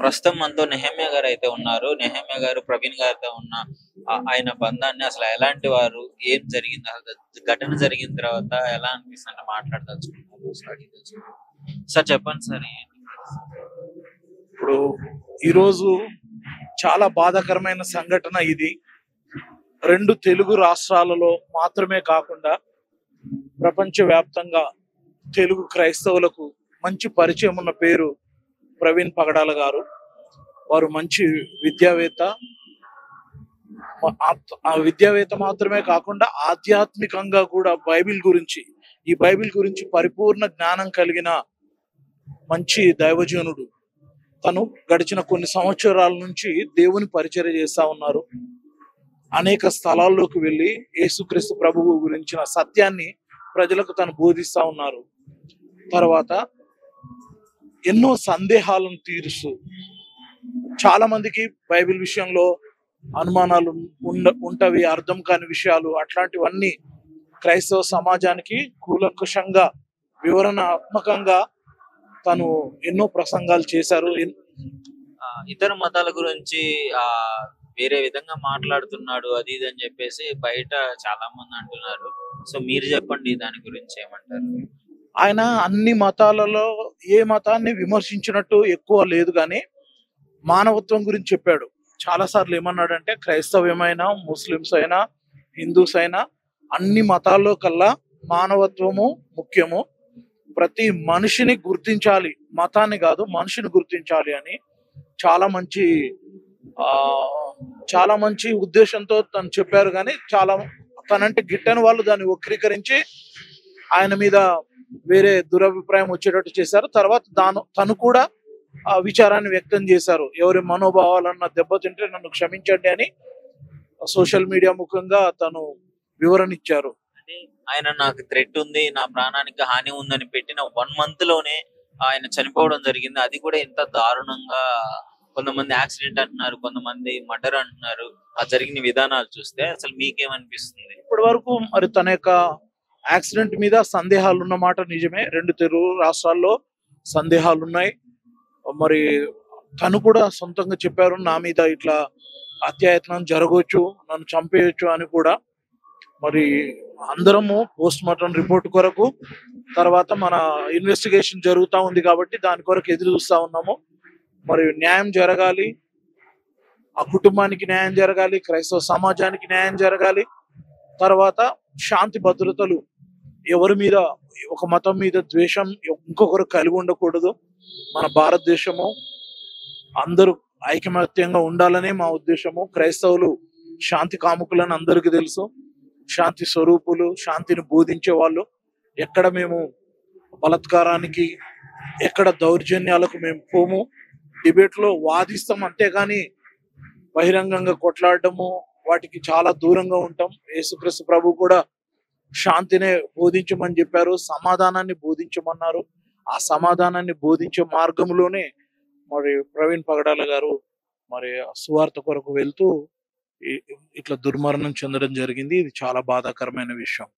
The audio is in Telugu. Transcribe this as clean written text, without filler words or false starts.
ప్రస్తుతం మనతో నెహమ్యా గారు అయితే ఉన్నారు. నెహమ్యా గారు ప్రవీణ్ గారితో ఉన్న ఆయన బంధాన్ని అసలు ఎలాంటి వారు? ఏం జరిగింది? అసలు ఘటన జరిగిన తర్వాత ఎలా అనిపిస్తుందంటే మాట్లాడదలుచుకున్నారు. అసలు అడిగి తెలుసుకుందాం. సార్ చెప్పండి సార్ ఏంటి? ఇప్పుడు ఈరోజు చాలా బాధాకరమైన సంఘటన ఇది. 2 తెలుగు రాష్ట్రాలలో మాత్రమే కాకుండా ప్రపంచవ్యాప్తంగా తెలుగు క్రైస్తవులకు మంచి పరిచయం ఉన్న పేరు ప్రవీణ్ పగడాల గారు. వారు మంచి విద్యావేత్త. ఆ విద్యావేత్త మాత్రమే కాకుండా ఆధ్యాత్మికంగా కూడా ఈ బైబిల్ గురించి పరిపూర్ణ జ్ఞానం కలిగిన మంచి దైవజనుడు. తను గడిచిన కొన్ని సంవత్సరాల నుంచి దేవుని పరిచర్య చేస్తా ఉన్నారు. అనేక స్థలాల్లోకి వెళ్ళి యేసుక్రీస్తు ప్రభువు గురించిన సత్యాన్ని ప్రజలకు తను బోధిస్తా ఉన్నారు. తర్వాత ఎన్నో సందేహాలను తీరుస్తూ, చాలా మందికి బైబిల్ విషయంలో అనుమానాలు ఉంటవి, అర్థం కాని విషయాలు, అట్లాంటివన్నీ క్రైస్తవ సమాజానికి కూలంకషంగా వివరణాత్మకంగా తను ఎన్నో ప్రసంగాలు చేశారు. ఇతర మతాల గురించి వేరే విధంగా మాట్లాడుతున్నాడు అది ఇది అని చెప్పేసి బయట చాలా మంది అంటున్నారు. సో మీరు చెప్పండి దాని గురించి ఏమంటారు? ఆయన అన్ని మతాలలో ఏ మతాన్ని విమర్శించినట్టు ఎక్కువ లేదు, కానీ మానవత్వం గురించి చెప్పాడు. చాలా సార్లు ఏమన్నాడంటే, క్రైస్తవ్యమైనా, ముస్లిమ్స్ అయినా, హిందూస్ అయినా, అన్ని మతాల్లో కల్లా మానవత్వము ముఖ్యము. ప్రతి మనిషిని గుర్తించాలి, మతాన్ని కాదు మనిషిని గుర్తించాలి అని చాలా మంచి ఉద్దేశంతో తను చెప్పారు. కానీ తనంటే గిట్టని వాళ్ళు దాన్ని వక్రీకరించి ఆయన మీద వేరే దురభిప్రాయం వచ్చేటట్టు చేశారు. తర్వాత తను కూడా ఆ విచారాన్ని వ్యక్తం చేశారు. ఎవరి మనోభావాలన్నా దెబ్బతింటే నన్ను క్షమించండి అని సోషల్ మీడియా ముఖంగా తను వివరణ ఇచ్చారు. ఆయన నాకు థ్రెట్ ఉంది, నా ప్రాణానికి హాని ఉందని పెట్టిన 1 month లోనే ఆయన చనిపోవడం జరిగింది. అది కూడా ఎంత దారుణంగా, కొంతమంది యాక్సిడెంట్ అంటున్నారు, కొంతమంది మర్డర్ అంటున్నారు. ఆ జరిగిన విధానాలు చూస్తే అసలు మీకేమనిపిస్తుంది? ఇప్పటి వరకు మరి తన యొక్క యాక్సిడెంట్ మీద సందేహాలు ఉన్నమాట నిజమే. 2 తెలుగు రాష్ట్రాల్లో సందేహాలు ఉన్నాయి. మరి తను కూడా సొంతంగా చెప్పారు, నా మీద ఇట్లా హత్యాయత్నం జరగవచ్చు, నన్ను చంపేయచ్చు అని కూడా. మరి అందరము పోస్ట్ మార్టం రిపోర్ట్ కొరకు, తర్వాత మన ఇన్వెస్టిగేషన్ జరుగుతూ ఉంది కాబట్టి దాని కొరకు ఎదురు చూస్తా ఉన్నాము. మరి న్యాయం జరగాలి, ఆ కుటుంబానికి న్యాయం జరగాలి, క్రైస్తవ సమాజానికి న్యాయం జరగాలి. తర్వాత శాంతి భద్రతలు, ఎవరి మీద, ఒక మతం మీద ద్వేషం ఇంకొకరు కలిగి ఉండకూడదు. మన భారతదేశము అందరూ ఐకమత్యంగా ఉండాలనే మా ఉద్దేశము. క్రైస్తవులు శాంతి కాముకులని అందరికీ తెలుసు, శాంతి స్వరూపులు, శాంతిని బోధించే వాళ్ళు. ఎక్కడ మేము బలత్కారానికి, ఎక్కడ దౌర్జన్యాలకు మేము పోము. డిబేట్లో వాదిస్తాం అంతేగాని బహిరంగంగా కొట్లాడటము వాటికి చాలా దూరంగా ఉంటాం. యేసుక్రీస్తు ప్రభు కూడా శాంతినే బోధించమని చెప్పారు, సమాధానాన్ని బోధించమన్నారు. ఆ సమాధానాన్ని బోధించే మార్గంలోనే మరి ప్రవీణ్ పగడాల గారు మరి సువార్త కొరకు వెళ్తూ ఇట్లా దుర్మరణం చెందడం జరిగింది. ఇది చాలా బాధాకరమైన విషయం.